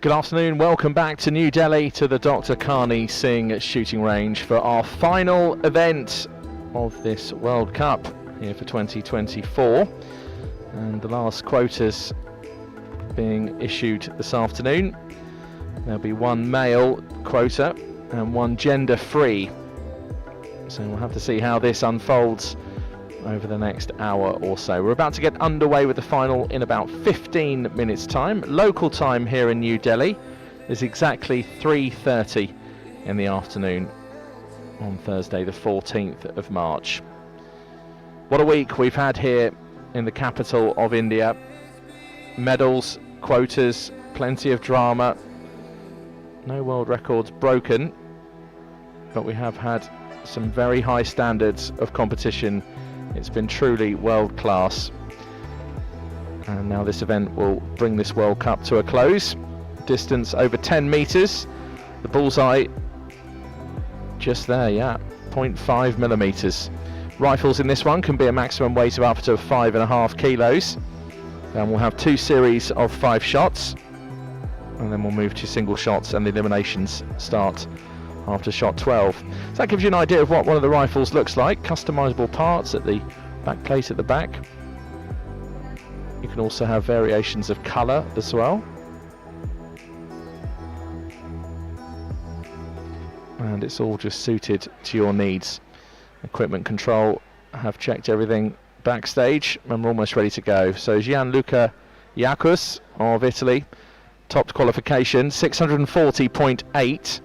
Good afternoon, welcome back to New Delhi to the Dr. Karni Singh shooting range for our final event of this World Cup here for 2024. And the last quotas being issued this afternoon. There'll be one male quota and one gender-free. So we'll have to see how this unfolds over the next hour or so. We're about to get underway with the final in about 15 minutes time. Local time here in New Delhi is exactly 3:30 in the afternoon on Thursday the 14th of March. What a week we've had here in the capital of India. Medals, quotas, plenty of drama. No world records broken, but we have had some very high standards of competition. It's been truly world class. And now this event will bring this World Cup to a close. Distance over 10 metres. The bullseye just there, yeah, 0.5 millimetres. Rifles in this one can be a maximum weight of up to 5.5 kilos. And we'll have 2 series of 5 shots. And then we'll move to single shots and the eliminations start after shot 12. So that gives you an idea of what one of the rifles looks like. Customizable parts at the back plate at the back. You can also have variations of colour as well. And it's all just suited to your needs. Equipment control have checked everything backstage and we're almost ready to go. So Gianluca Iacus of Italy topped qualification, 640.8.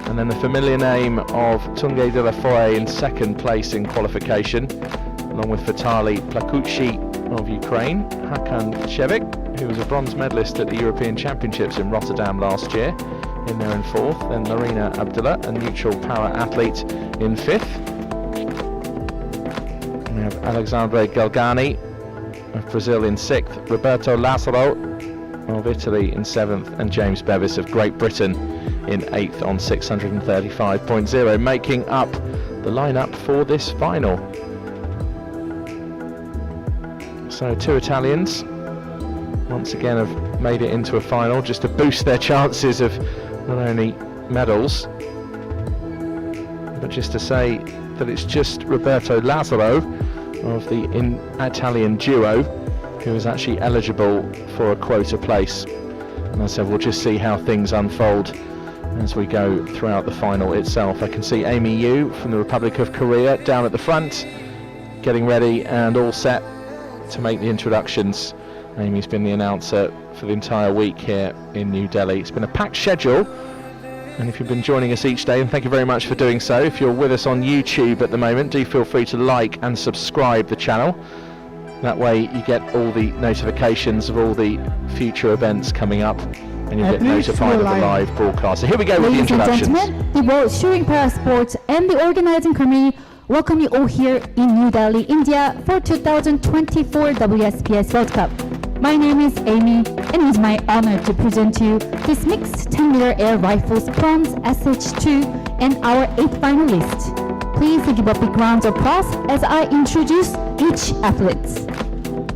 And then the familiar name of Tunge de la Foye in second place in qualification, along with Vitaly Plakuchi of Ukraine, Hakan Shevik, who was a bronze medalist at the European Championships in Rotterdam last year, in there in fourth, then Marina Abdullah, a neutral power athlete, in fifth. We have Alexandre Galgani of Brazil in sixth, Roberto Lazzaro of Italy in seventh, and James Bevis of Great Britain in 8th on 635.0, making up the lineup for this final. So 2 Italians once again have made it into a final just to boost their chances of not only medals, but just to say that it's just Roberto Lazzaro of the Italian duo who is actually eligible for a quota place. And I said we'll just see how things unfold as we go throughout the final itself. I can see Amy Yu from the Republic of Korea down at the front, getting ready and all set to make the introductions. Amy's been the announcer for the entire week here in New Delhi. It's been a packed schedule, and if you've been joining us each day, and thank you very much for doing so. If you're with us on YouTube at the moment, do feel free to like and subscribe the channel. That way you get all the notifications of all the future events coming up, and you'll get notified of the live broadcast. So here we go with the introductions. Ladies and gentlemen, the World Shooting Parasport and the organizing committee welcome you all here in New Delhi, India for 2024 WSPS World Cup. My name is Amy, and it is my honor to present to you this mixed 10-meter air rifles bronze SH2 and our 8th finalist. Please give a big round of applause as I introduce each athlete.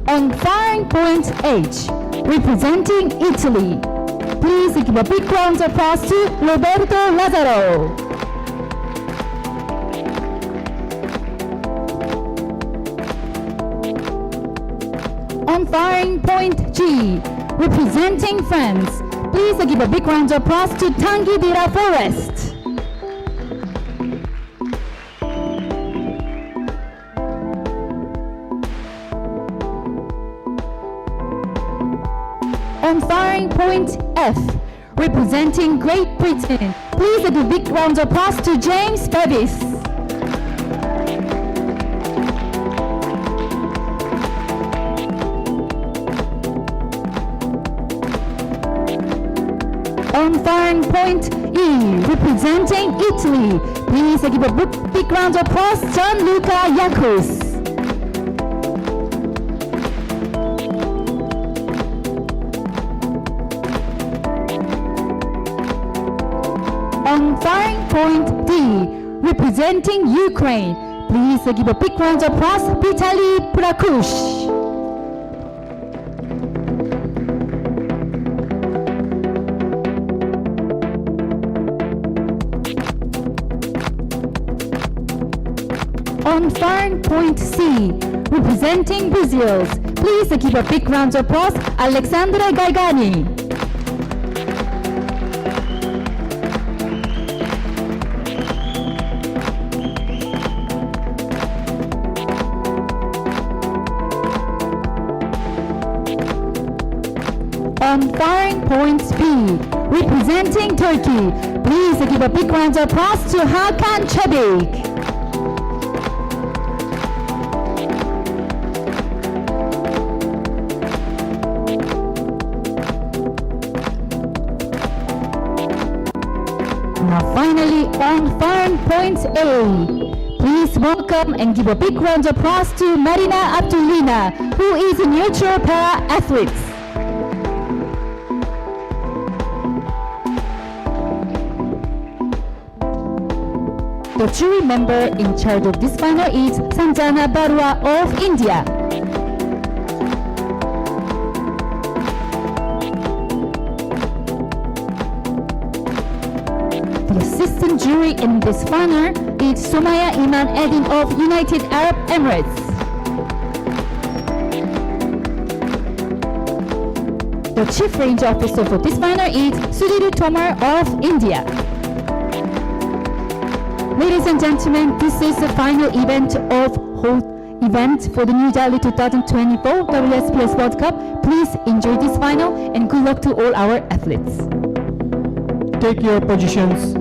On firing point H, representing Italy, please give a big round of applause to Roberto Lazzaro. On firing point G, representing France, please give a big round of applause to Tanguy de la Forest. On firing point F, representing Great Britain, please give a big round of applause to James Bevis. On firing point E, representing Italy, please give a big round of applause to Gianluca Iacus. On firing point D, representing Ukraine, please give a big round of applause to Vitaly Plakuchi. on firing point C, representing Brazil. Please give a big round of applause, Alexandra Gargani. On firing point B, representing Turkey, please give a big round of applause to Hakan Çevik. Now finally, on firing point A, please welcome and give a big round of applause to Marina Abdulina, who is a neutral para-athlete. The jury member in charge of this final is Sanjana Barua of India. The assistant jury in this final is Somaya Iman Edin of United Arab Emirates. The chief range officer for this final is Sudhir Tomar of India. Ladies and gentlemen, this is the final event for the New Delhi 2024 WSPS World Cup. Please enjoy this final and good luck to all our athletes. Take your positions.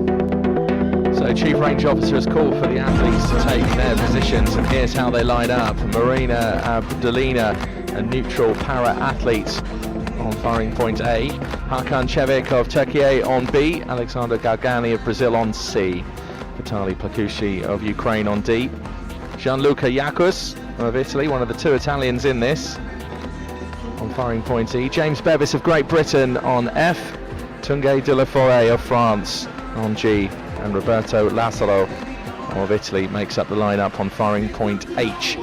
So Chief Range Officer has called for the athletes to take their positions, and here's how they line up. Marina Abdulina, a neutral para-athlete on firing point A. Hakan Çevik of Turkey on B. Alexander Gargani of Brazil on C. Vitaly Plakushi of Ukraine on D. Gianluca Iacus of Italy, one of the two Italians in this, on firing point E. James Bevis of Great Britain on F. Tanguy de la Forêt of France on G. And Roberto Lazzaro of Italy makes up the lineup on firing point H.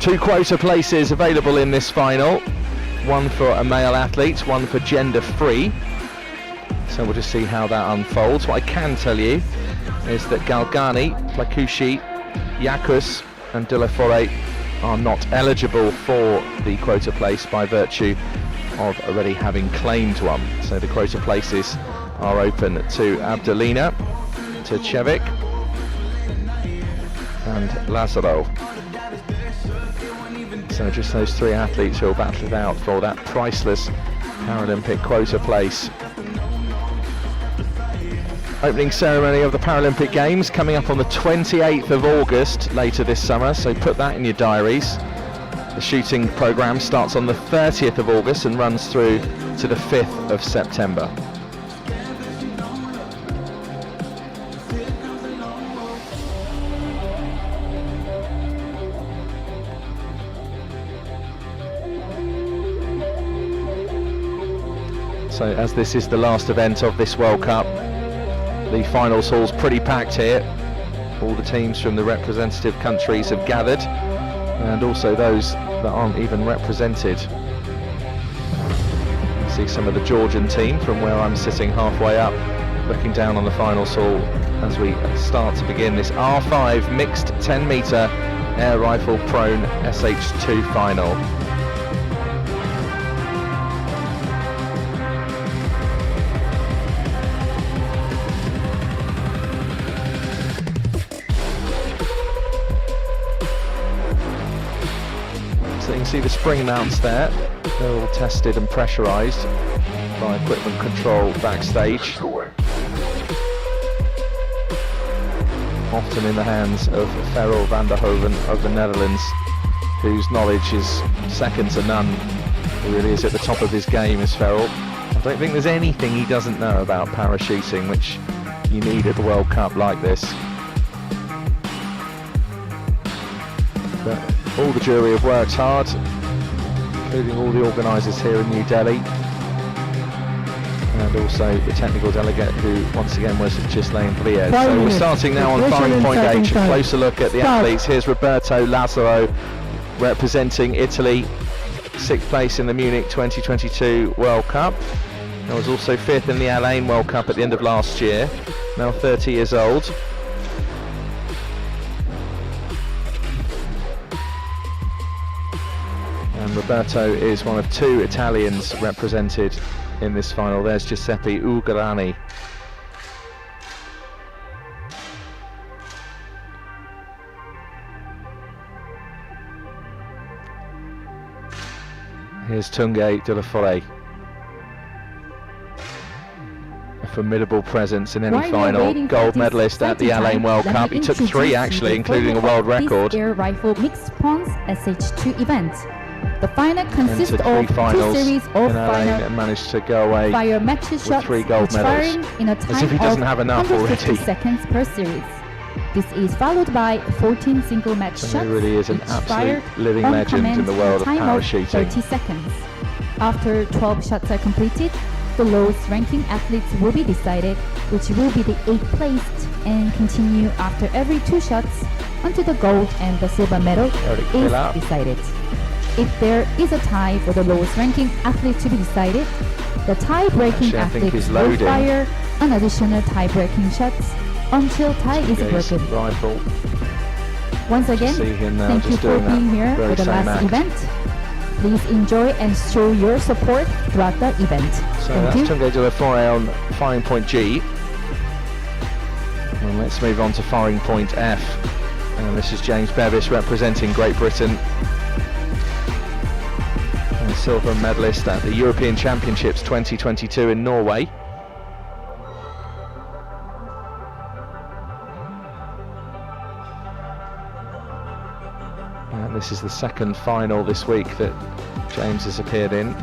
2 quota places available in this final. One for a male athlete, one for gender free. So we'll just see how that unfolds. What I can tell you is that Gargani, Plakushi, Iacus and de la Forêt are not eligible for the quota place by virtue of already having claimed one. So the quota places are open to Abdulina, to Çevik and Lazzaro. So just those 3 athletes who will battle it out for that priceless Paralympic quota place. Opening ceremony of the Paralympic Games coming up on the 28th of August later this summer, so put that in your diaries. The shooting programme starts on the 30th of August and runs through to the 5th of September. So as this is the last event of this World Cup, the finals hall's pretty packed here. All the teams from the representative countries have gathered, and also those that aren't even represented. You see some of the Georgian team from where I'm sitting halfway up, looking down on the finals hall as we start to begin this R5 mixed 10 metre air rifle prone SH2 final. So you can see the spring mounts there. They're all tested and pressurised by equipment control backstage. Often in the hands of Ferrell van der Hoven of the Netherlands, whose knowledge is second to none. He really is at the top of his game, is Ferrell. I don't think there's anything he doesn't know about parachuting, which you need at a World Cup like this. But all the jury have worked hard, including all the organisers here in New Delhi, and also the technical delegate, who once again was Ghislaine Vriez. So we're starting now on firing point H. A closer look at the athletes. Here's Roberto Lazzaro representing Italy, 6th place in the Munich 2022 World Cup. He was also 5th in the Al Ain World Cup at the end of last year, now 30 years old. Roberto is one of 2 Italians represented in this final. There's Giuseppe Ugarani. Here's Tunge de la Foret. A formidable presence in any final. Gold medalist at the Al Ain World Cup. He took 3 actually, including a world record. Air rifle mixed bronze SH2 event. The final consists of 2 series of final and managed to go away fire matches shots, 3 gold medals. firing in a time As if he doesn't have enough 150 already. seconds per series. This is followed by 14 single match So shots, he really is an each absolute fired living on legend command in the world of in a time parachuting. 30 seconds. After 12 shots are completed, the lowest ranking athletes will be decided, which will be the 8th placed, and continue after every 2 shots until the gold and the silver medal is decided. If there is a tie for the lowest ranking athlete to be decided, the tie-breaking athlete will fire an additional tie-breaking shots until tie is broken. Rifle. Once again, thank you for being here for the last event. Please enjoy and show your support throughout the event. So thank that's you. Tunge de la Foret on firing point G. And let's move on to firing point F. And this is James Bevis representing Great Britain. And silver medalist at the European Championships 2022 in Norway. And this is the 2nd final this week that James has appeared in.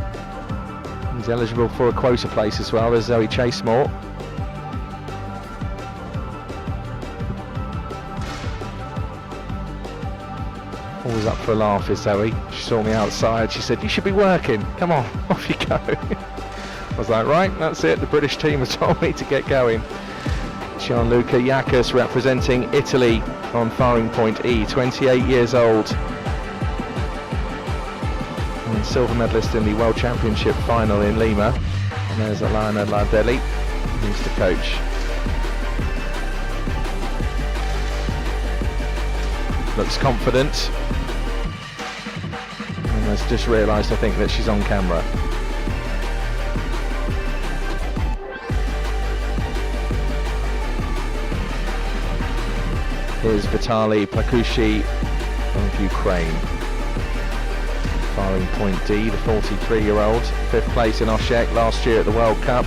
He's eligible for a quota place as well. There's Zoe Chasemore. Always up for a laugh is Zoe. She saw me outside. She said, "You should be working. Come on, off you go." I was like, right, that's it. The British team has told me to get going. Gianluca Iacus representing Italy on firing point E, 28 years old. And silver medalist in the World Championship final in Lima. And there's Alana Lardelli, who's the coach. Looks confident. And has just realised, I think, that she's on camera. Here's Vitaly Plakushi of Ukraine. Firing point D, the 43-year-old. 5th place in Oshek last year at the World Cup.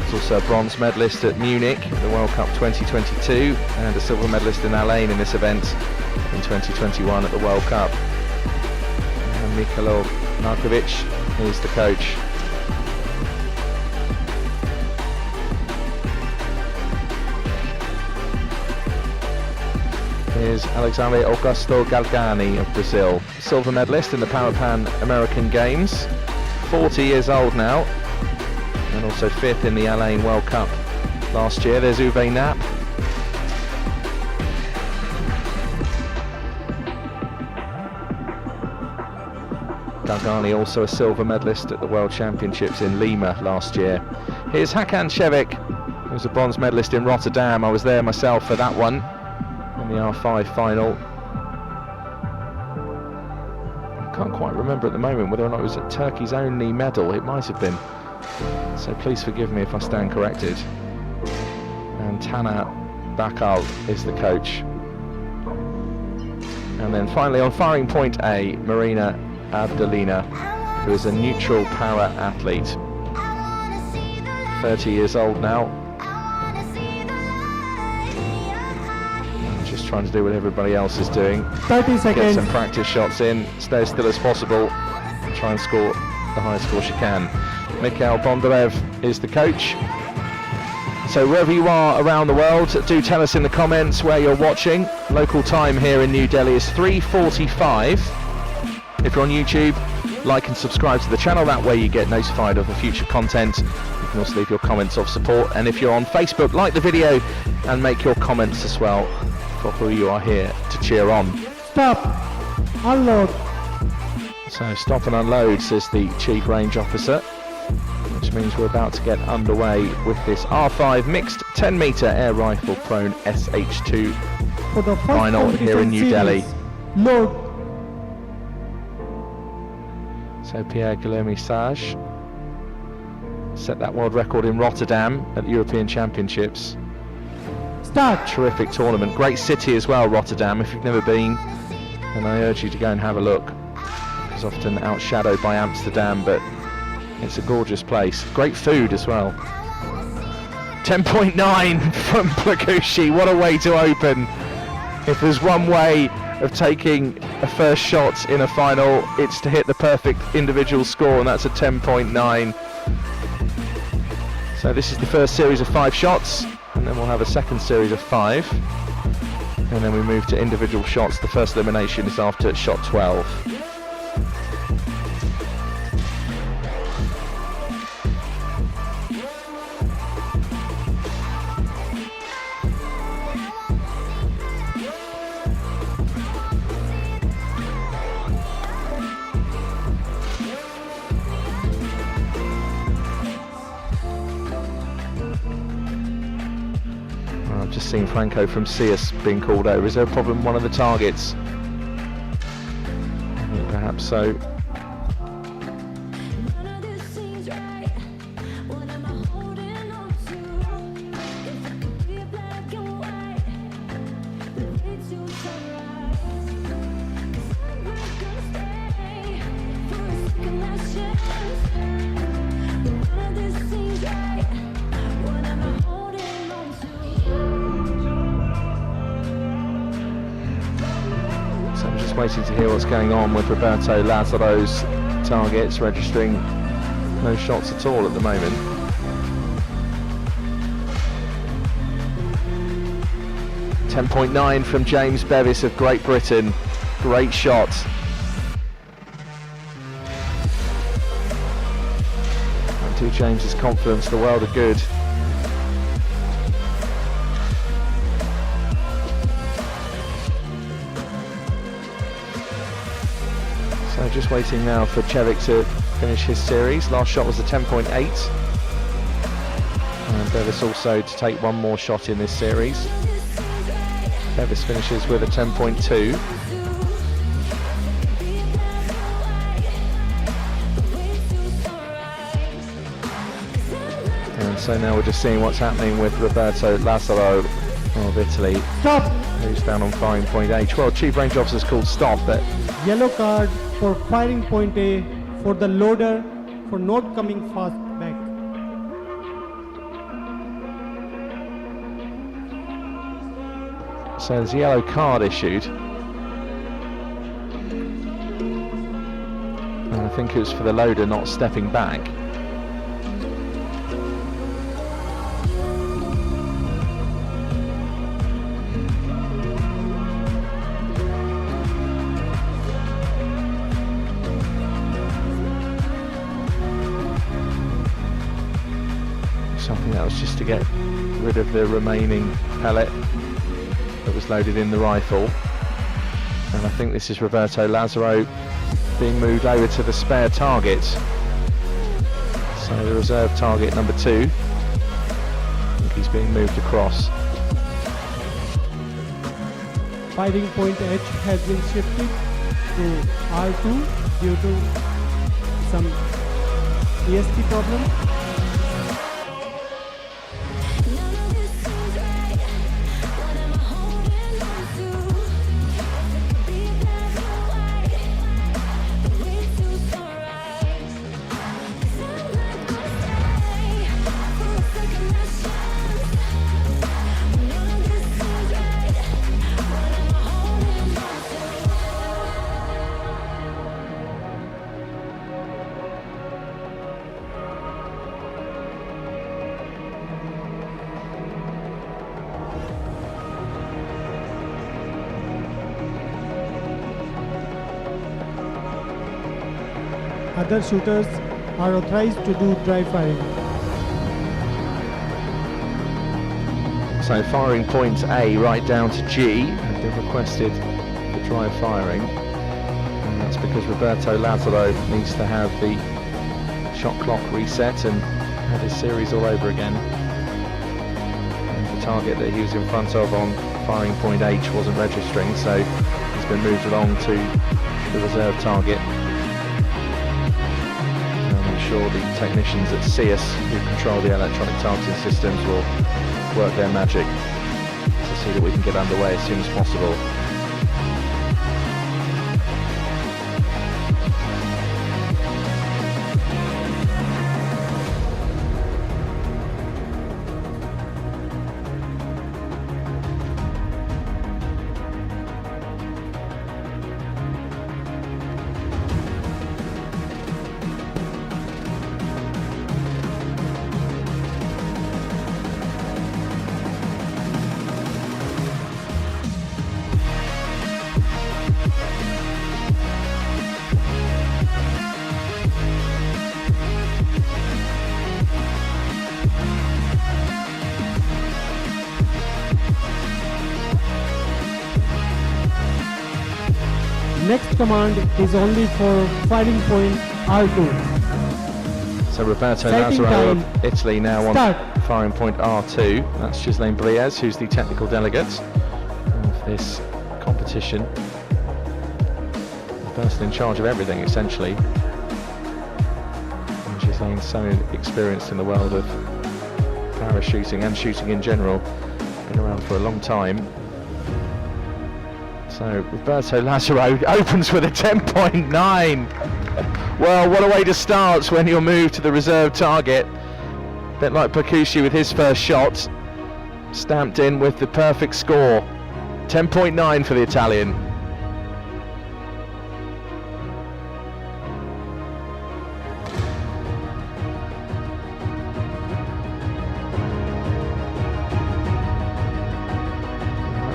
He's also a bronze medalist at Munich at the World Cup 2022 and a silver medalist in Al Ain in this event in 2021 at the World Cup. And Mikhailo Markovic is the coach. Is Alexandre Augusto Galgani of Brazil, silver medalist in the Pan American Games, 40 years old now, and also 5th in the Al Ain World Cup last year. There's Uwe Knapp. Galgani also a silver medalist at the World Championships in Lima last year. Here's Hakan Šević, who's a bronze medalist in Rotterdam. I was there myself for that one. In the R5 final. I can't quite remember at the moment whether or not it was Turkey's only medal. It might have been. So please forgive me if I stand corrected. And Tana Bakal is the coach. And then finally on firing point A, Marina Abdelina, who is a neutral para athlete. 30 years old now. Trying to do what everybody else is doing. 30 seconds. Get some practice shots in, stay as still as possible, try and score the highest score she can. Mikhail Bondarev is the coach. So wherever you are around the world, do tell us in the comments where you're watching. Local time here in New Delhi is 3:45. If you're on YouTube, like and subscribe to the channel, that way you get notified of the future content. You can also leave your comments of support, and if you're on Facebook, like the video and make your comments as well for who you are here to cheer on. Stop. Unload. So stop and unload, says the Chief Range Officer, which means we're about to get underway with this R5 mixed 10-metre air rifle prone SH2 For the first final here in New Delhi. Load. So Pierre Guilherme Sage set that world record in Rotterdam at the European Championships. Start. Terrific tournament, great city as well, Rotterdam. If you've never been, then I urge you to go and have a look. It's often outshadowed by Amsterdam, but it's a gorgeous place. Great food as well. 10.9 from Plakushi. What a way to open. If there's one way of taking a first shot in a final, it's to hit the perfect individual score, and that's a 10.9. So this is the first series of 5 shots, and then we'll have a second series of 5. And then we move to individual shots. The first elimination is after shot 12. I've just seen Franco from CS being called over. Is there a problem with one of the targets? Yeah, perhaps so. So I'm just waiting to hear what's going on with Roberto Lazaro's targets, registering no shots at all at the moment. .9 from James Bevis of Great Britain. Great shot. And to James's confidence, the world of good. So just waiting now for Cevic to finish his series. Last shot was a 10.8. And Bevis also to take one more shot in this series. Bevis finishes with a 10.2. And so now we're just seeing what's happening with Roberto Lazaro of Italy. Stop. Who's down on firing point H. Well, Chief Range Officer's called stop, but Yellow card for firing point A for the loader for not coming fast back. so there's a yellow card issued. And I think it was for the loader not stepping back. Something that was just to get rid of the remaining pellet that was loaded in the rifle. And I think this is Roberto Lazaro being moved over to the spare target. So the reserve target number 2. I think he's being moved across. Firing point H has been shifted to R2 due to some ESP problem. Other shooters are authorized to do dry firing. So firing points A right down to G have been requested for dry firing. And that's because Roberto Lazaro needs to have the shot clock reset and have his series all over again. And the target that he was in front of on firing point H wasn't registering, so he's been moved along to the reserve target. sure the technicians at CS who control the electronic targeting systems will work their magic to see that we can get underway as soon as possible. Next command is only for firing point R2. So Roberto Setting Lazzaro time. of Italy now on Start. firing point R2. That's Ghislaine Bliez, who's the technical delegate of this competition. The person in charge of everything, essentially. And Ghislaine's so experienced in the world of parachuting and shooting in general. Been around for a long time. So Roberto Lazzaro opens with a 10.9. Well, what a way to start when you're moved to the reserve target. Bit like Percucci with his first shot. Stamped in with the perfect score. 10.9 for the Italian.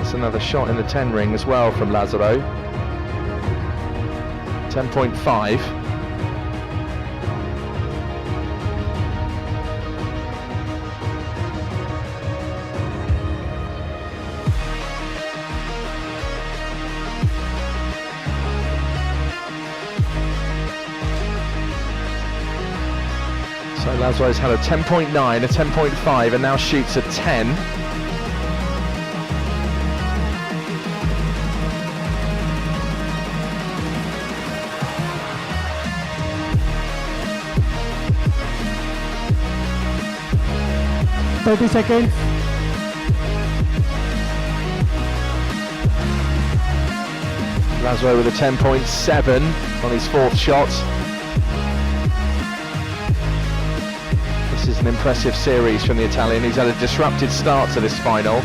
That's another shot in the 10 ring as well from Lazzaro. 10.5. So Lazzaro's had a 10.9, a 10.5, and now shoots a 10. .30 seconds. Lazzaro with a 10.7 on his fourth shot. This is an impressive series from the Italian. He's had a disrupted start to this final.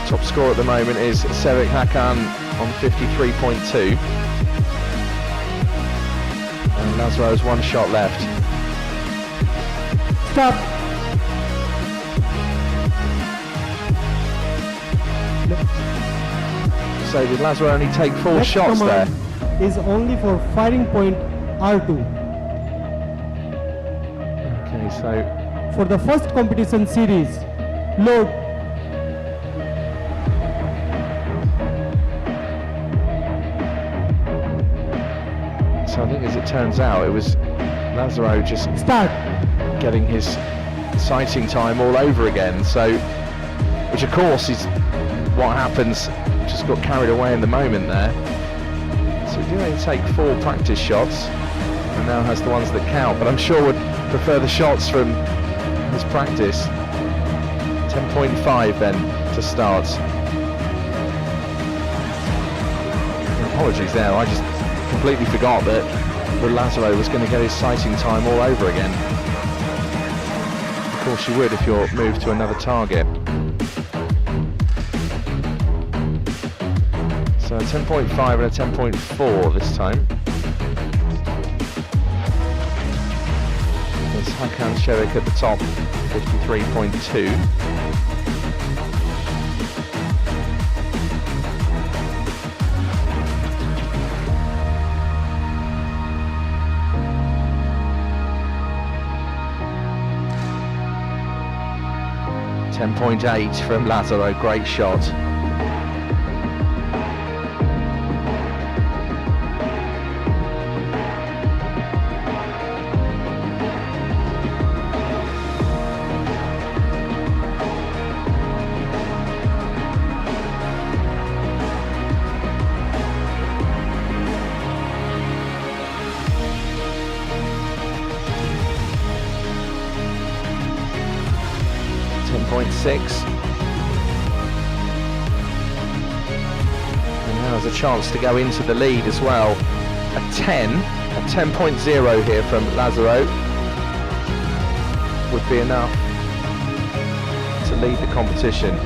Top score at the moment is Sevik Hakan on 53.2. And Lazzaro has one shot left. Stop. So did Lazzaro only take four Next shots there? command is only for firing point R2. Okay, so For the first competition series, load. I think as it turns out, it was Lazzaro just Start. getting his sighting time all over again. So, which of course is what happens. Just got carried away in the moment there. So he did only take 4 practice shots, and now has the ones that count. But I'm sure would prefer the shots from his practice. 10.5 then to start. Apologies there. I just completely forgot that Lazzaro was going to get his sighting time all over again. Of course you would if you're moved to another target. So a 10.5 and a 10.4 this time. There's Hakan Şevik at the top, 53.2. .8 from Lazzaro, great shot. 10.6. And now there's a chance to go into the lead as well. A 10.0 here from Lazaro would be enough to lead the competition.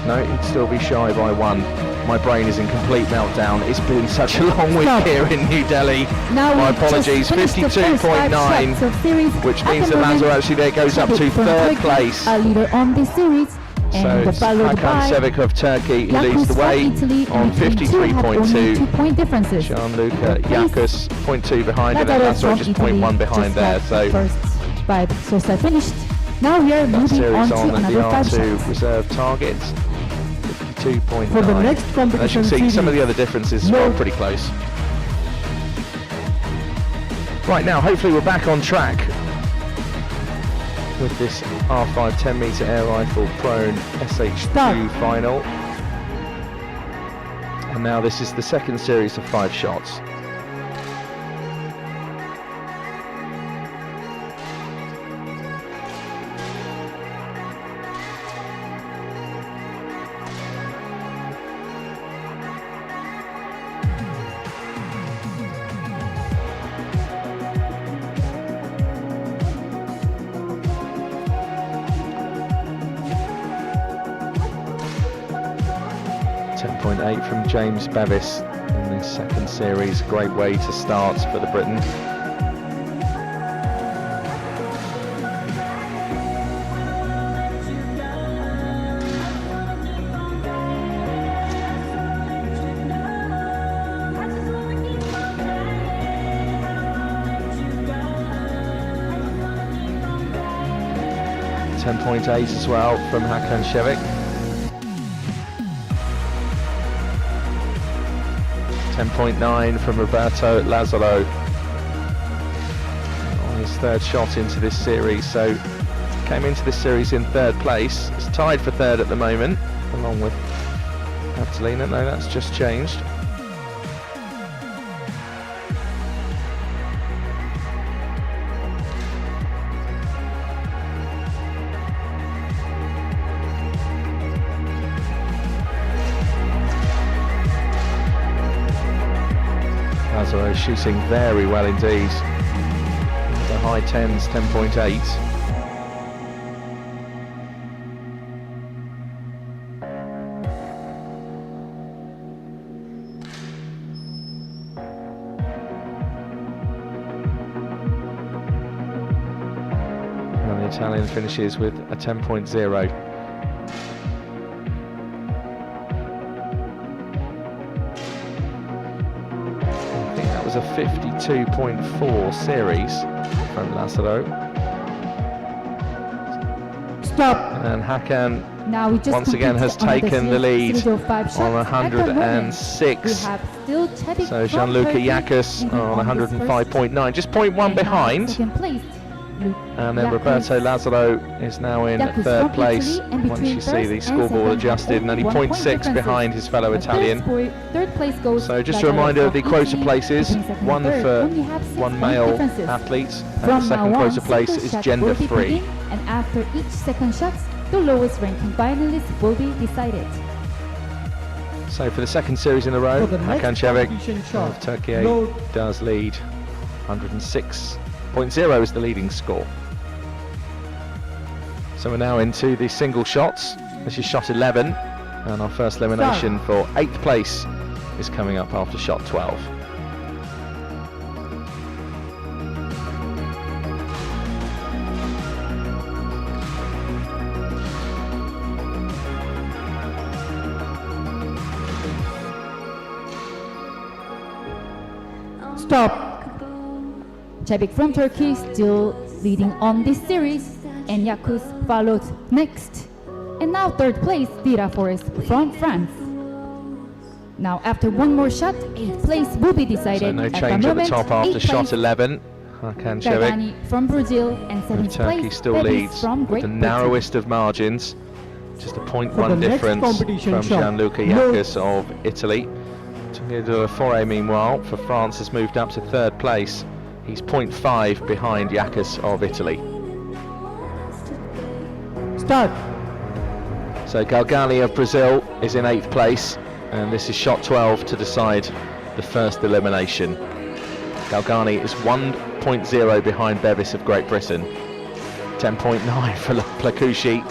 No, he'd still be shy by 1. My brain is in complete meltdown. It's been such a long week here in New Delhi. Now My apologies, 52.9, which means that Lazaro actually there goes up to 3rd place. A leader on this series. So it's Hakan Sevic of Turkey who leads the way on 53.2. Gianluca Yakus 0.2 behind, and then Lazaro just 0.1 behind there. So first 5 shots are finished. Now we are moving on to another 5 the shots. R2 reserve targets. 52.9. For the next As you competition can see, some of the series, other differences are pretty close. Right now, hopefully we're back on track with this R5 10-metre air rifle prone SH2 final. And now this is the second series of 5 shots. From James Bevis in this second series. Great way to start for the Briton. .8 as well from Hakan Sevic. 10.9 from Roberto Lazaro on his 3rd shot into this series. So came into this series in 3rd place. It's tied for 3rd at the moment, along with Abdelina. No, that's just changed. Lazaro shooting very well indeed. The high 10s, 10.8. And the Italian finishes with a 10.0. A 52.4 series from Lazaro. Stop. And Hakan Now we just once again has taken the lead on 106. So Gianluca Yakus on 105.9, just 0.1 behind. And then Roberto Lazaro is now in 3rd place once you see the scoreboard adjusted, and only 0.6 behind his fellow Italian. So just a reminder of the quota places: 1 for 1 male athlete, and the second quota place is gender free. And after each second shot, the lowest ranking finalist will be decided. So for the second series in a row, Hakan Sevic of Turkey does lead. 106.0 is the leading score. So we're now into the single shots. This is shot 11, and our first elimination for 8th place is coming up after shot 12. Stop. Sevic from Turkey still leading on this series, and Yakus followed next. And now 3rd place, Dira Forest from France. Now after one more shot, 8th place will be decided. So no change at the top after shot 11. Hakan Sevic from Brazil, and 7th Turkey place still leads from with the Great narrowest of margins. Just a For 0.1 the next difference competition from shot, Gianluca Yakus of Italy. Tungido Fore, meanwhile, for France has moved up to 3rd place He's 0.5 behind Yakas of Italy. Start. So Galgali of Brazil is in 8th place, and this is shot 12 to decide the first elimination. Galgani is 1.0 behind Bevis of Great Britain. 10.9 for Plakushi,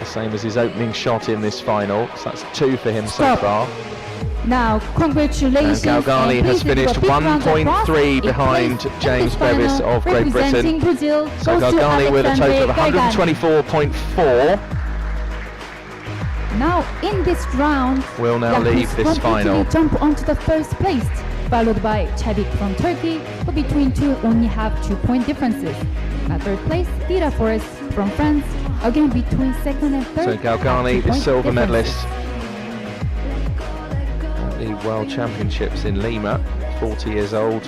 the same as his opening shot in this final, so that's 2 for him so far. Now, congratulations. And Galgani has finished 1.3 behind James Bevis of Great Britain. Brazil, So Galgani with a total of 124.4. Now, in this round, will now leave this final. Jump onto the first place, followed by Çevik from Turkey, who between two only have 2-point differences. At third place, Dira Forest from France, again between second and third. So Galgani, the silver medalist at the World Championships in Lima, 40 years old.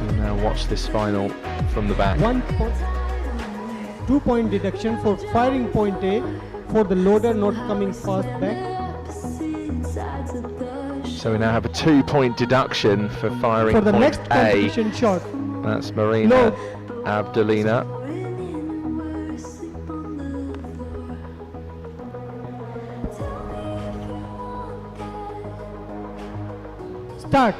We'll now watch this final from the back. 2-point deduction for firing point A for the loader not coming fast back. So we now have a 2-point deduction for firing For the point next A. competition shot, That's Marina Abdelina. start.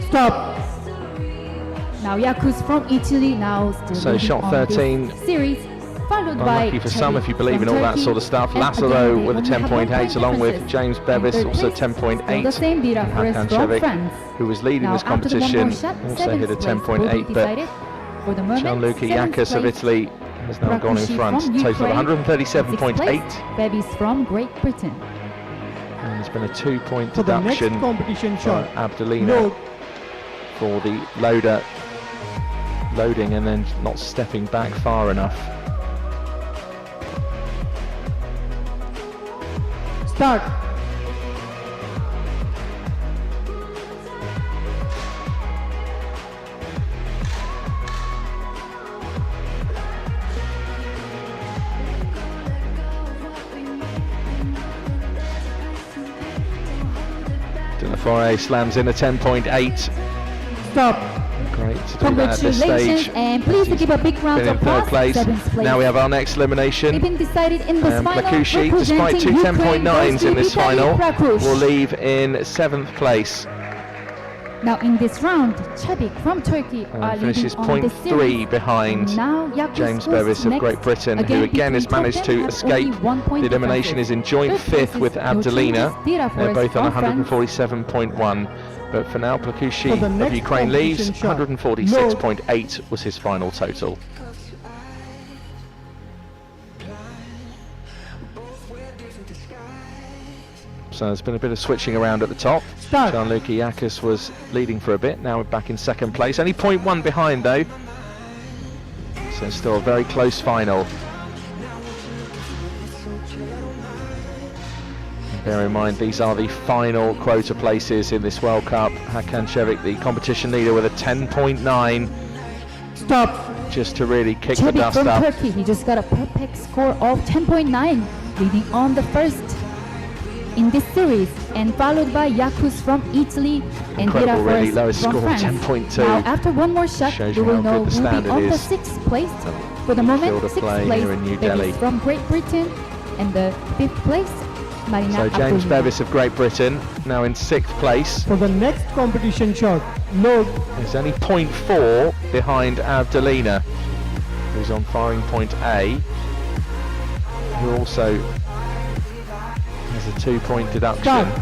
Stop. Now Yakus from Italy, now still So leading shot on 13. this series, followed by Unlucky for some, Çevik if you believe in from all that Turkey, sort of stuff. and Lazaro again, with a they only have 10.8 1-point along with differences. James And Bevis, third also place, 10.8. still the same Dira Forest Hakan from Çevik, France. who was leading Now, this after the one competition, more shot, also seventh hit a place will be 10.8, but decided. For the moment, Gianluca seventh Yakas of place, Italy has now gone in Prakushi front, from total of Ukraine, and sixth 137.8. place, Bevis from Great Britain. And there's been a 2-point For the next deduction competition for shot, Abdelina load. for the loader loading and then not stepping back far enough. Start. De La Forêt slams in a 10.8. Stop. Great to do that at this Congratulations, stage. and please to give a big round Been of in third applause. place. Seventh place. Now we have our next elimination. They've been decided in this final. Plakushi, despite two representing 10.9s Ukraine, in this goes to final, Vitaly Prakush. will leave in 7th place. Now in this round, Çevik from Turkey are And finishes leading on this 0.3 series. behind Now Yakus James goes Bevis of next. Great Britain, who again has between managed top to 10 have escape only 1 point the elimination, is differences. in joint Third place 5th with is Abdelina. Notilis Dira They're Forest both on from France. 147.1. But for now, Plakushi For the of next Ukraine leaves. competition shot, 146.8 was his final total. So there's been a bit of switching around at the top. Start. Gianluca Yakas was leading for a bit, now we're back in 2nd place. Only 0.1 behind though. So it's still a very close final. Bear in mind, these are the final quota places in this World Cup. Hakan Çevik, the competition leader, with a 10.9, Stop. just to really kick the Çevik dust from up. Turkey, he just got a perfect score of 10.9, leading on the first in this series, and followed by Yakus from Italy and Dira Incredible, really, Forest lowest from score of France. 10.2. Now after one more shot, Shows we you will how know good the who will be standard on the is. 6th place. For the field moment, of 6th play place here in New Bevis Delhi. from Great Britain, and the 5th place Marina So James Abdelina. Bevis of Great Britain, now in 6th place. For the next competition shot, load. He's only 0.4 behind Abdelina, who's on firing point A, who also has a 2-point deduction. Start.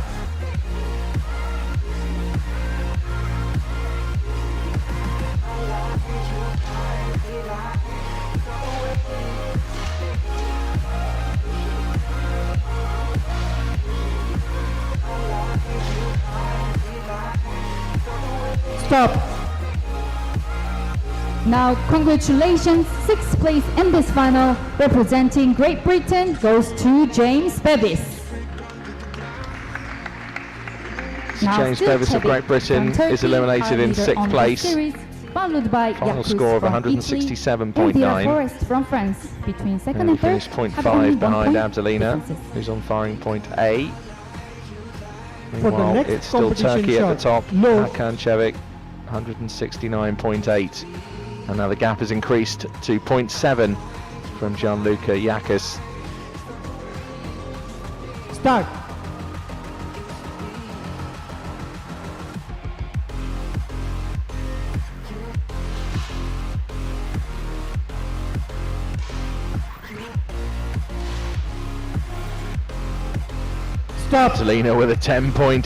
Stop. Now, congratulations, 6th place in this final, representing Great Britain, goes to James Bevis. Now James still Bevis of Chevik Great Britain from Turkey is eliminated are in leader 6th on the place. series, followed by Final Yakus score of from Italy, 167.9. and Forest from France. Between second And and he third, finished have only 0.5 1 behind point Abdelina, differences. who's on firing point A. For the Meanwhile, next it's still competition Turkey at the shot, top, low. Hakan Chevik, 169.8. And now the gap has increased to 0.7 from Gianluca Yakus. Start. Stop. Abdelina with a 10.8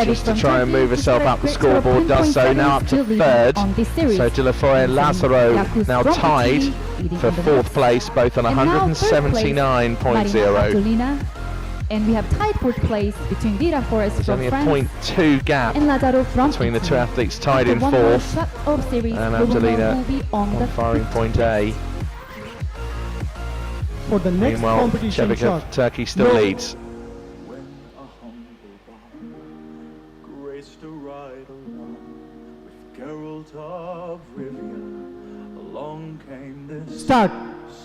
just to from try and Turkey move herself just up the had a great scoreboard, score of does so 10.7, now up to still leading third. on this series. So De La Foret and And Lazaro Yakus now from tied Italy, leading for on the 4th next. place, both on And now third place, Marina 179.0. Abdelina. And we have tied 4th place between Vida Forest There's from only a France 0.2 gap and Lazaro from between the two Italy. athletes tied After in one more 4th, shot of series, and we will know Abdelina who will be on the on firing fifth point A. For the next Meanwhile, competition Chevik shot, of Turkey still low. leads. When a humble bard graced a ride along with Geralt of Rivia, along came this Start.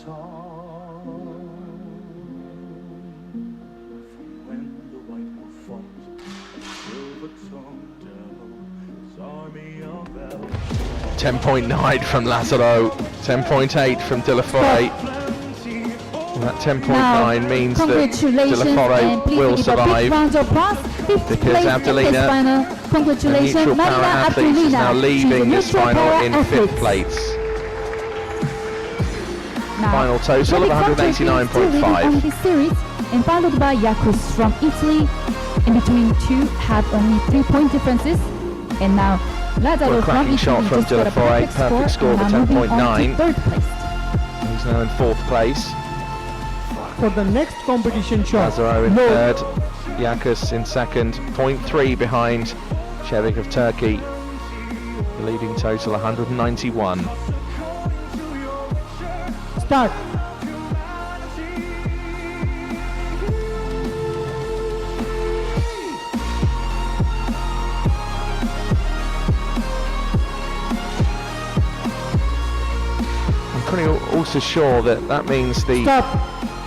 song. From when the White Wolf fought a silver-tongued devil, his army of elves. 10.9 from Lazaro, 10.8 from De La Foret. And that 10.9 means that De congratulations La Foret and please will give a big survive. round of applause. Fifth because place in Abdelina, this final. The Congratulations, neutral Marina para athlete is now Abdelina. leaving this She's a neutral final para in athlete. 5th place. Now, Final total of Chevik from Turkey still leading 189.5. on this series, and followed by Yakus from Italy. In between two have only 3-point differences. And now Lazaro Well, a from cracking Italy shot from just De La got a Foret, perfect score and of now moving on 10.9. to 3rd place. He's now in 4th place. For the next competition shot, Lazaro in low. 3rd, Yakus in 2nd, 0.3 behind Chevik of Turkey. The leading total 191. Start. I'm pretty also sure that that means the Stop.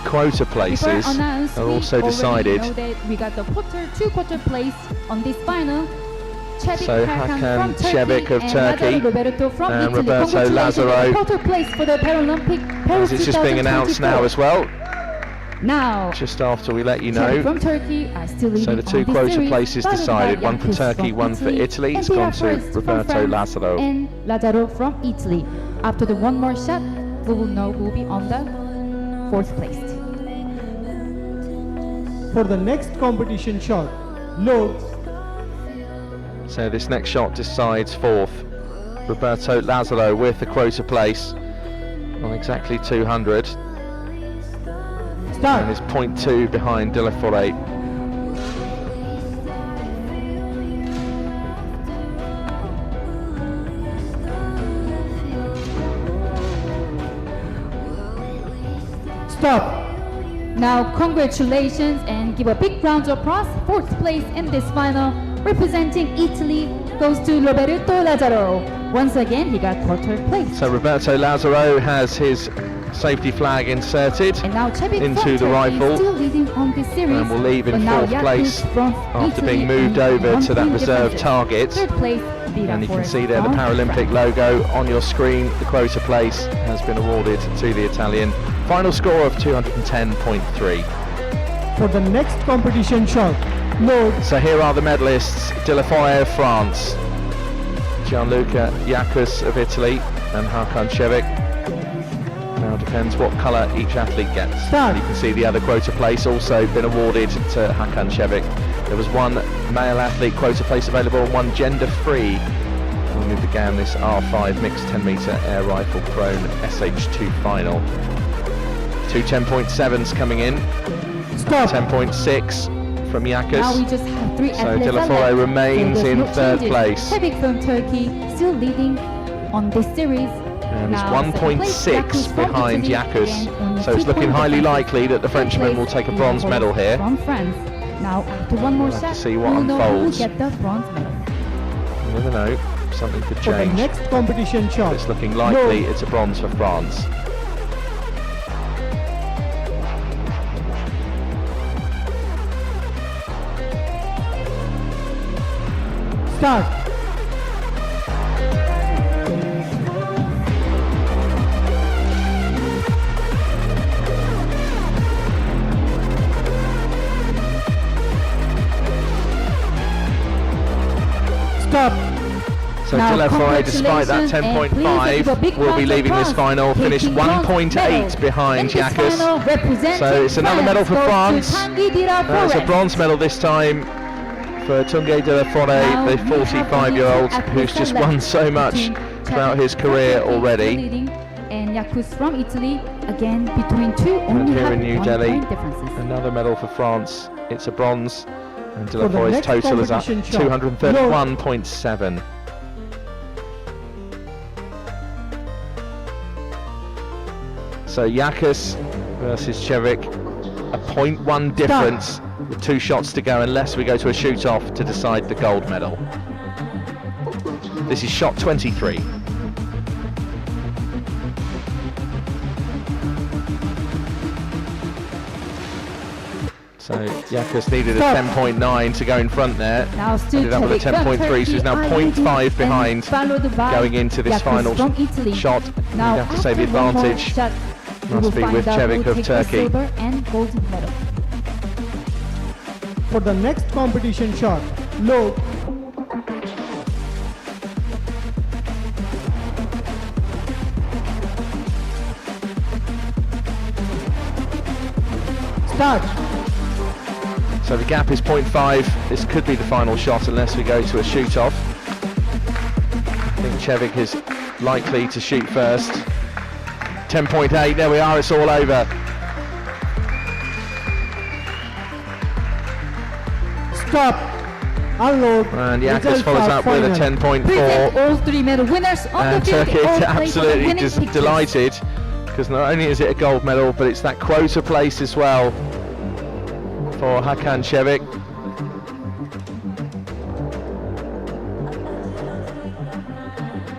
quota Before places announced, are we also already decided. know that we got the two quarter place on this final. Chevik So Hakan Hakan from Turkey Chevik of and Turkey Lazaro Roberto from and Italy. Roberto Congratulations, Lazaro. quarter place for the Paralympic Paris As it's just being announced now 2024. as well, Now, just after we let you Chevik know. from Turkey are still leading So the two on this quota series, places followed by decided, one for Yakus Turkey, from one for Italy. and It's gone Vida to Forest from Roberto France Lazaro. and Lazaro from Italy. After the one more shot, we will know who will be on the 4th place. For the next competition shot, low. So this next shot decides 4th. Roberto Lazaro with the quota place on exactly 200 and Start. is 0.2 behind De La Foret. Stop. Now, congratulations and give a big round of applause. 4th place in this final, representing Italy, goes to Roberto Lazaro. Once again, he got quarter place. So Roberto Lazaro has his safety flag inserted And now Chevik into from the Turkey rifle still leading on this series. and will leave in but now 4th Yakus place from after Italy being moved in over to that 1 reserve differences. target. 3rd place, Vida And you can Forest see there the from Paralympic France. logo on your screen. The quota place has been awarded to the Italian. Final score of 210.3. For the next competition shot, low. So here are the medalists: De La Foret of France, Gianluca Yakus of Italy, and Hakan Chevik. Now depends what colour each athlete gets. Start. You can see the other quota place also been awarded to Hakan Chevik. There was one male athlete quota place available and one gender-free when we began this R5 mixed 10-metre air rifle prone SH2 final. Two 10.7s coming in, Stop. 10.6 from Yakus. Now we just have 3 So athletes De La left. Foret remains So there's in no 3rd changes. place. Chevik from Turkey still leading on this series. And it's Now, 1.6 second place, Yakus from behind Italy, Yakus. and only So it's 2 looking point highly difference. likely that the Third Frenchman place, will take a Vida bronze medal Forest here. From France. Now, after one more We'll have shot, to see what we'll know who will unfolds. get the bronze medal. You never know, something could For the change. next competition shot, It's looking likely low. it's a bronze for France. Start. Stop. So Now, De La Foret, despite that congratulations, and please give a big 10.5, will be round of leaving this applause, final, finished taking bronze 1.8 medal. behind In this Jacques. final, representing So it's another medal for goes to France. Tanguy de la That's a Forest. bronze medal this time for Tanguy de la Now, Foret, the we have 45-year-old Vanessa who's just left won so much between throughout his Chad career Turkey already. leading, and Yakus from Italy, again between two, And only here have in New 1 Delhi, point differences. another medal for France. It's a bronze, and De La For the Foret's next total is at competition shot, 231.7. So Yakus versus Cevic, a 0.1 difference with 2 shots to go unless we go to a shoot-off to decide the gold medal. This is shot 23. So Yakus needed a Stop. 10.9 to go in front there. Now still Ended up with a Cevic from 10.3, so he's now Turkey are leading 0.5 and behind followed by going into this Yakus final from Italy. shot. Now, You'd have to say the after one more advantage shot, we must will be find with out who Cevic of takes the Turkey. silver and gold medal. For the next competition shot, low. Start. So the gap is 0.5. This could be the final shot unless we go to a shoot-off. I think Cevic is likely to shoot first. 10.8, there we are, it's all over. Stop. Unload. And Yakus Results follows are up with a final. 10.4. Present all 3 medal winners on And the field. Turkey They all is play for the absolutely winning just pictures. delighted, because not only is it a gold medal, but it's that quota place as well for Hakan Cevic.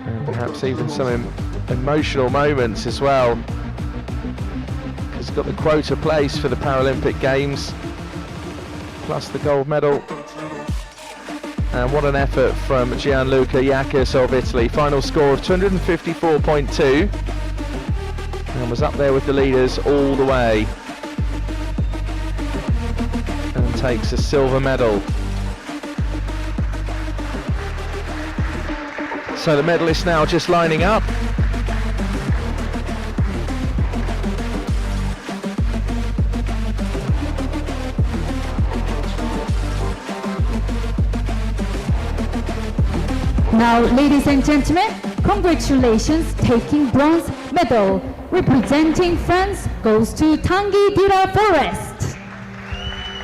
And perhaps even some emotional moments as well. He's got the quota place for the Paralympic Games, plus the gold medal. And what an effort from Gianluca Yakus of Italy. Final score of 254.2. And was up there with the leaders all the way. And takes a silver medal. So the medalists now just lining up. Now, ladies and gentlemen, congratulations, taking bronze medal. Representing France goes to Tanguy de la Forest.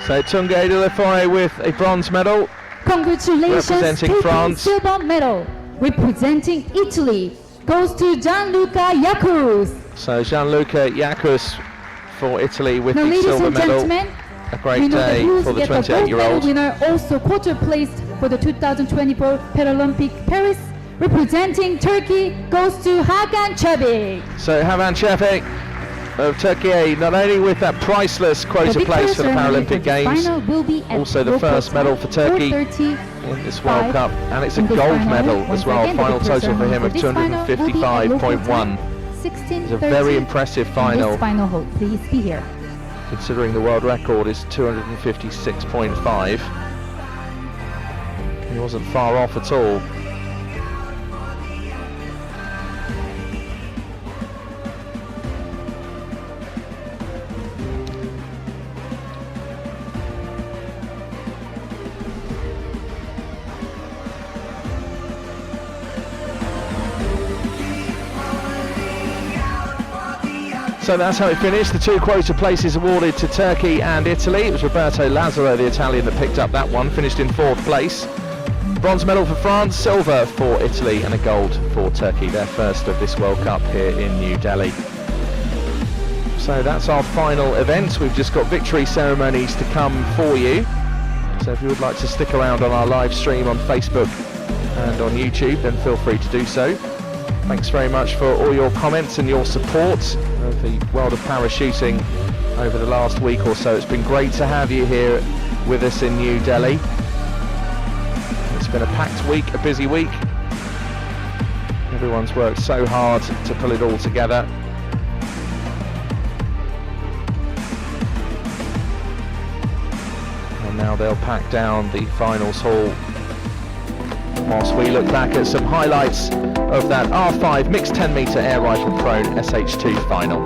So Tanguy de la Foret with a bronze medal. Congratulations, Representing taking France. silver medal. Representing Italy goes to Gianluca Yakus. So Gianluca Yakus for Italy with Now, the ladies silver and medal. gentlemen, A we great know that day who's for the get the gold medal 28-year-old. winner, also quarter placed for the 2024 Paralympic Paris. Representing Turkey goes to Hakan Cevic. So Hakan Cevic of Turkey, not only with that priceless quota place for the Paralympic Games, also the first medal for Turkey in this World Cup, and it's a gold medal as well. Final total for him of 255.1. It's a very impressive final, Final hold, please be here. considering the world record is 256.5. He wasn't far off at all. So that's how it finished. The 2 quota places awarded to Turkey and Italy. It was Roberto Lazzaro, the Italian, that picked up that one, finished in 4th place. Bronze medal for France, silver for Italy, and a gold for Turkey, their first of this World Cup here in New Delhi. So that's our final event. We've just got victory ceremonies to come for you. So if you would like to stick around on our live stream on Facebook and on YouTube, then feel free to do so. Thanks very much for all your comments and your support of the world of parachuting over the last week or so. It's been great to have you here with us in New Delhi. It's been a packed week, a busy week. Everyone's worked so hard to pull it all together. And now they'll pack down the finals hall whilst we look back at some highlights of that R5 mixed 10 metre air rifle prone SH2 final.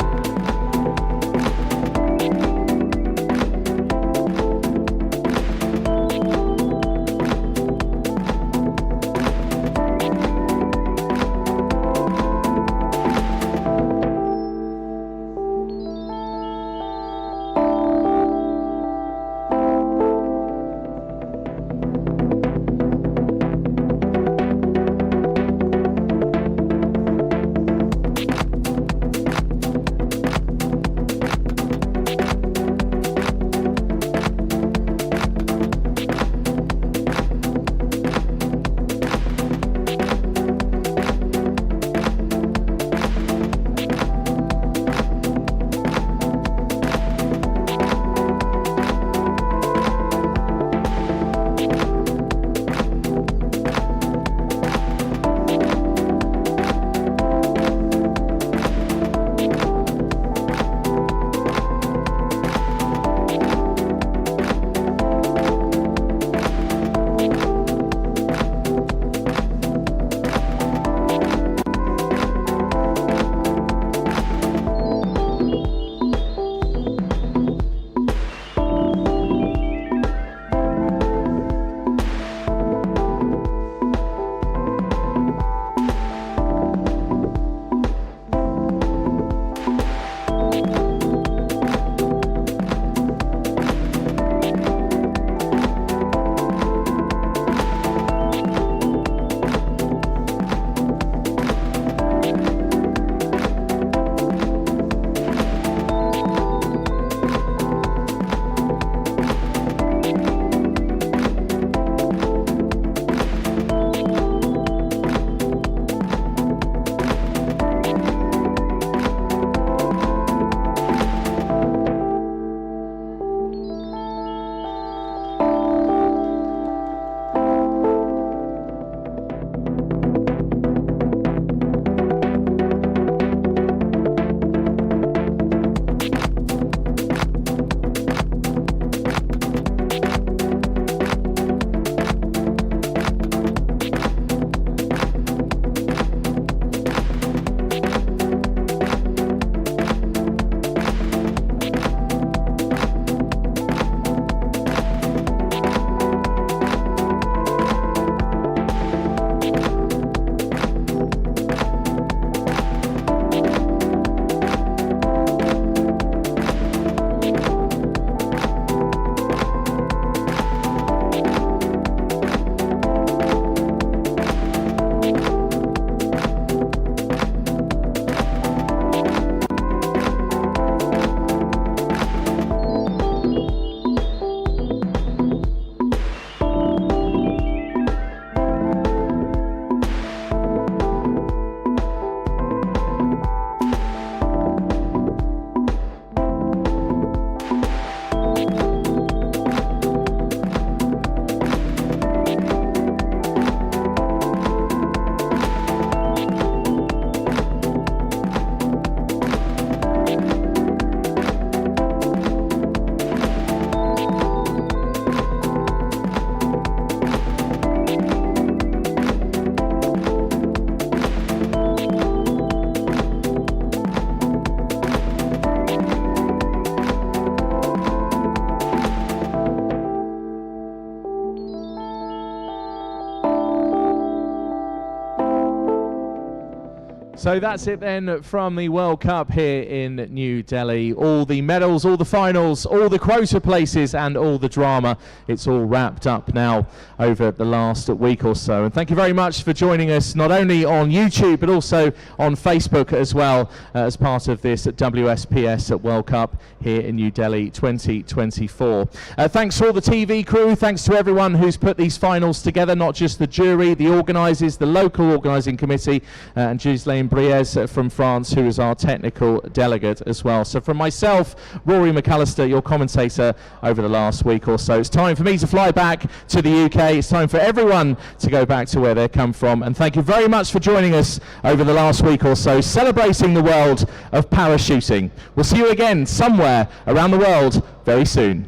So that's it then from the World Cup here in New Delhi. All the medals, all the finals, all the quota places and all the drama. It's all wrapped up now over the last week or so. And thank you very much for joining us not only on YouTube but also on Facebook as well as part of this WSPS World Cup here in New Delhi 2024. Thanks to all the TV crew, thanks to everyone who's put these finals together, not just the jury, the organisers, the local organising committee, and Ghislaine Briez from France, who is our technical delegate as well. So from myself, Rory McAllister, your commentator over the last week or so, it's time for me to fly back to the UK. It's time for everyone to go back to where they come from. And thank you very much for joining us over the last week or so, celebrating the world of parachuting. We'll see you again somewhere around the world very soon.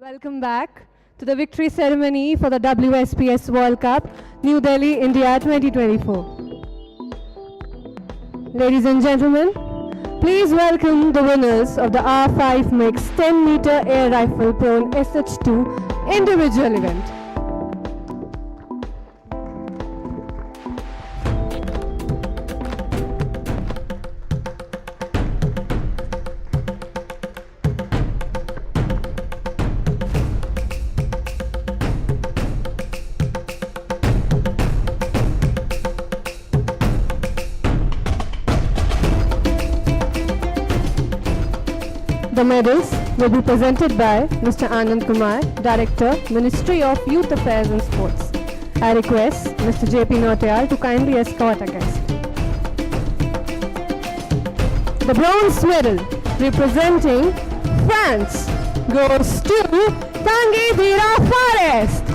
Welcome back to the victory ceremony for the WSPS World Cup, New Delhi, India 2024. Ladies and gentlemen, please welcome the winners of the R5 Mix 10-meter air rifle prone SH2 individual event. The medals will be presented by Mr. Anand Kumar, Director, Ministry of Youth Affairs and Sports. I request Mr. J.P. Nautiyal to kindly escort our guest. The bronze medal representing France goes to Tanguy Dira Forest.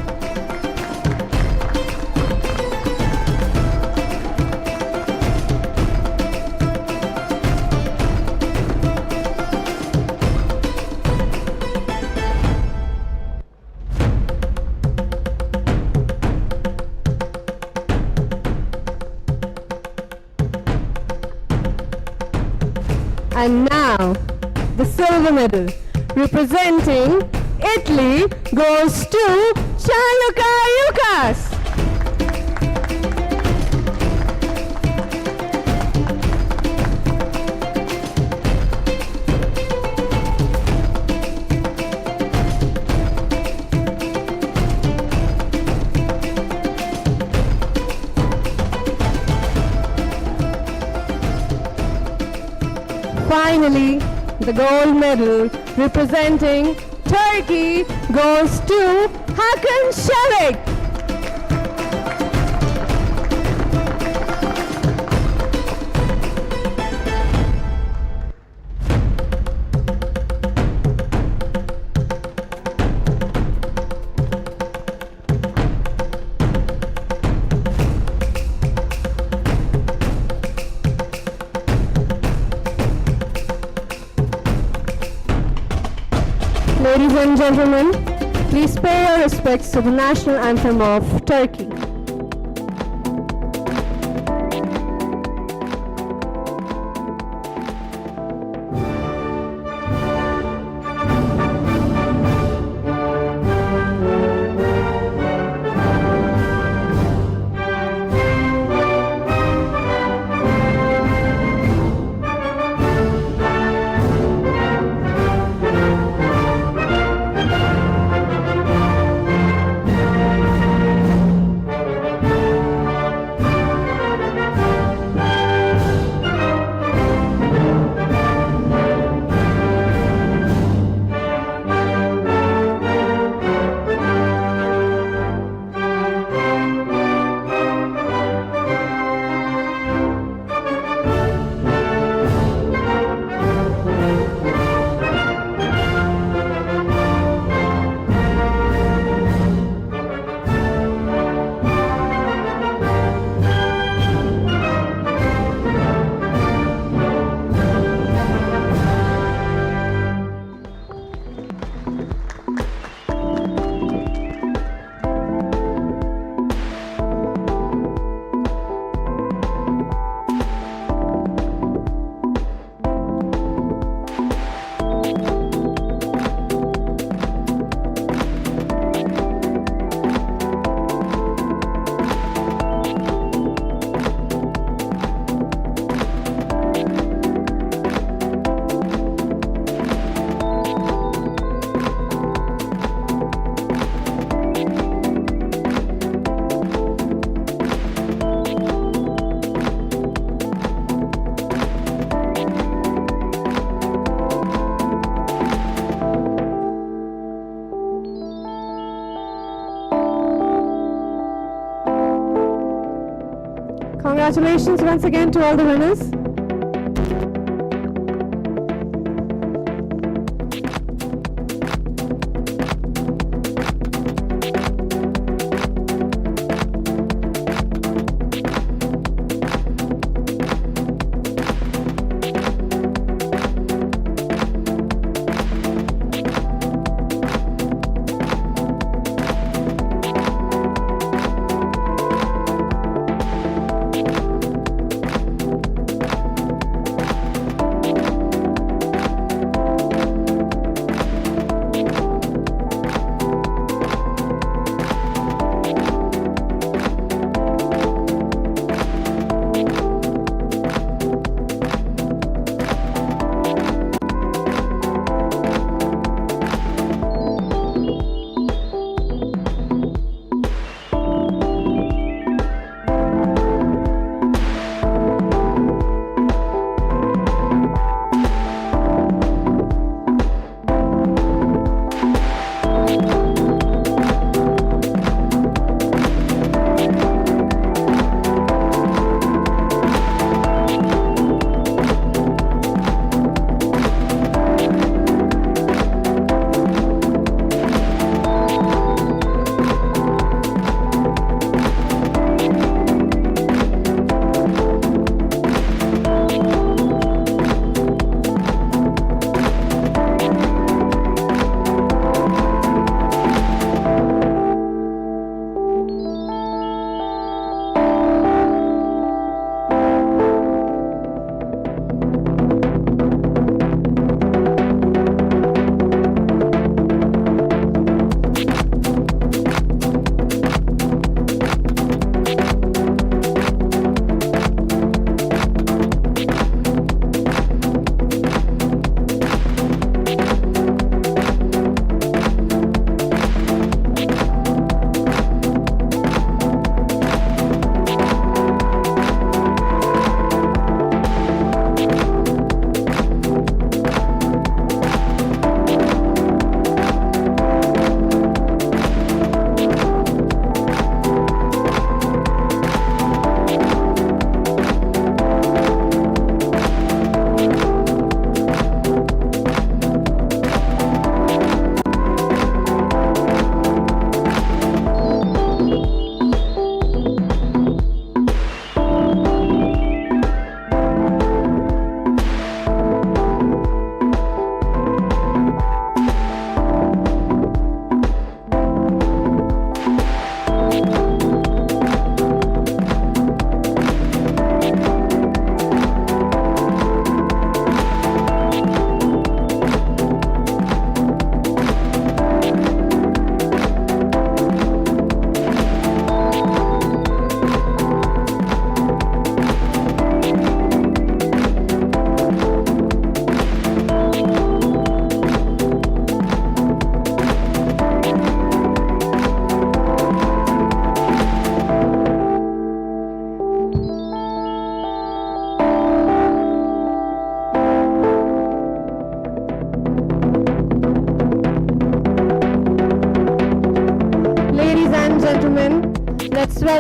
And now, the silver medal representing Italy goes to Gianluca Lucas. Finally, the gold medal representing Turkey goes to Hakan Şevik. Ladies and gentlemen, please pay your respects to the national anthem of Turkey. Congratulations once again to all the winners.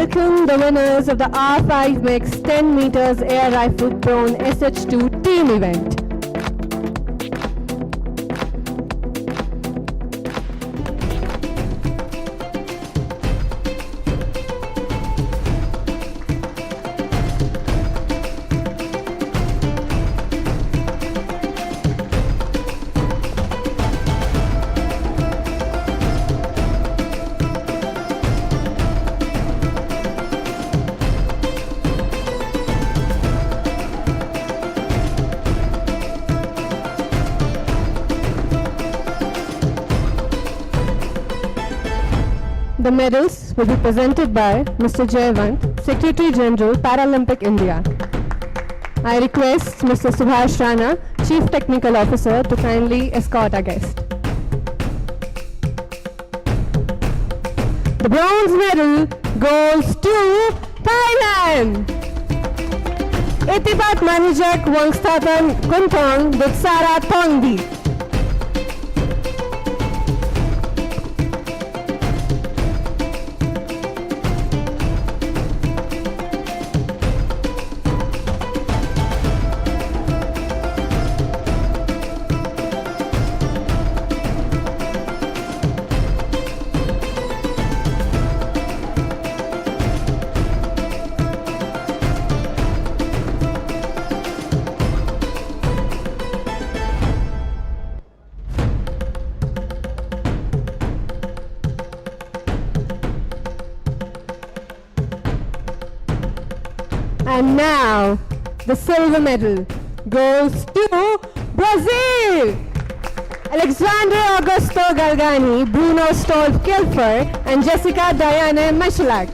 welcome the winners of the R5 Mix 10 meters air rifle prone SH2 team event. The medals will be presented by Mr. Jayavant, Secretary General, Paralympic India. I request Mr. Subhash Rana, Chief Technical Officer, to kindly escort our guest. The bronze medal goes to Thailand. Itipat Manijak Wangstatan Kuntong Dutsara Tongdi. And now, the silver medal goes to Brazil! Alexandre Augusto Galgani, Bruno Stolf Kilfer, and Jessica Diane Michalak.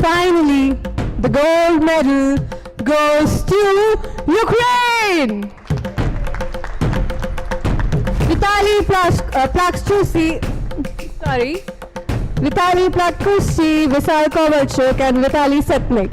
Finally, the gold medal goes to Ukraine! Vitaly Platkushi, Visal Kovalchuk, and Vitaly Setnik.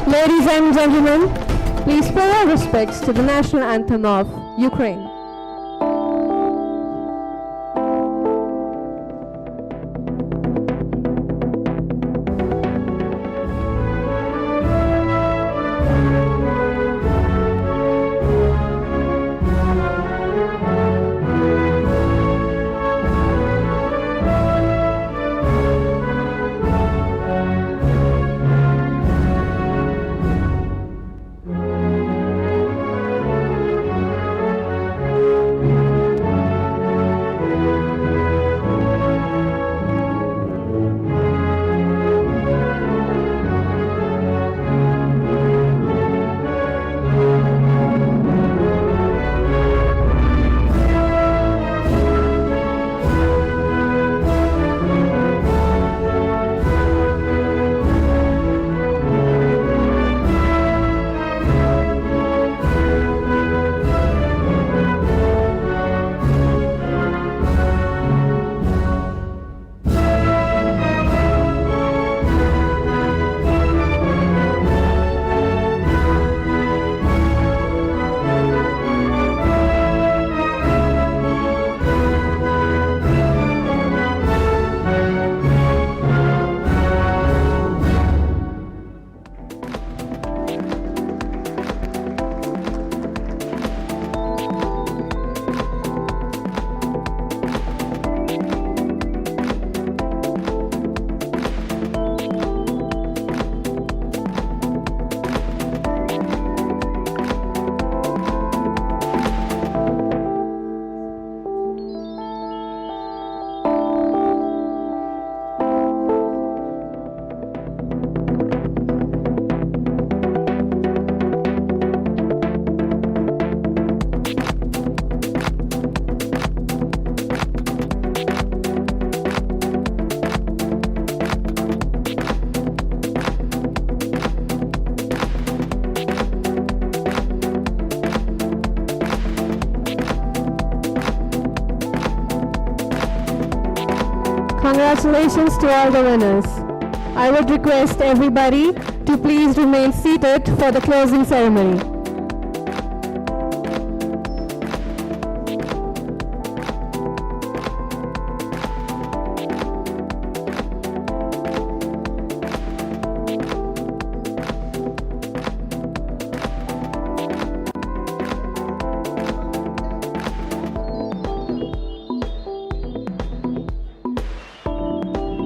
Ladies and gentlemen, please pay our respects to the national anthem of Ukraine. Congratulations to all the winners. I would request everybody to please remain seated for the closing ceremony.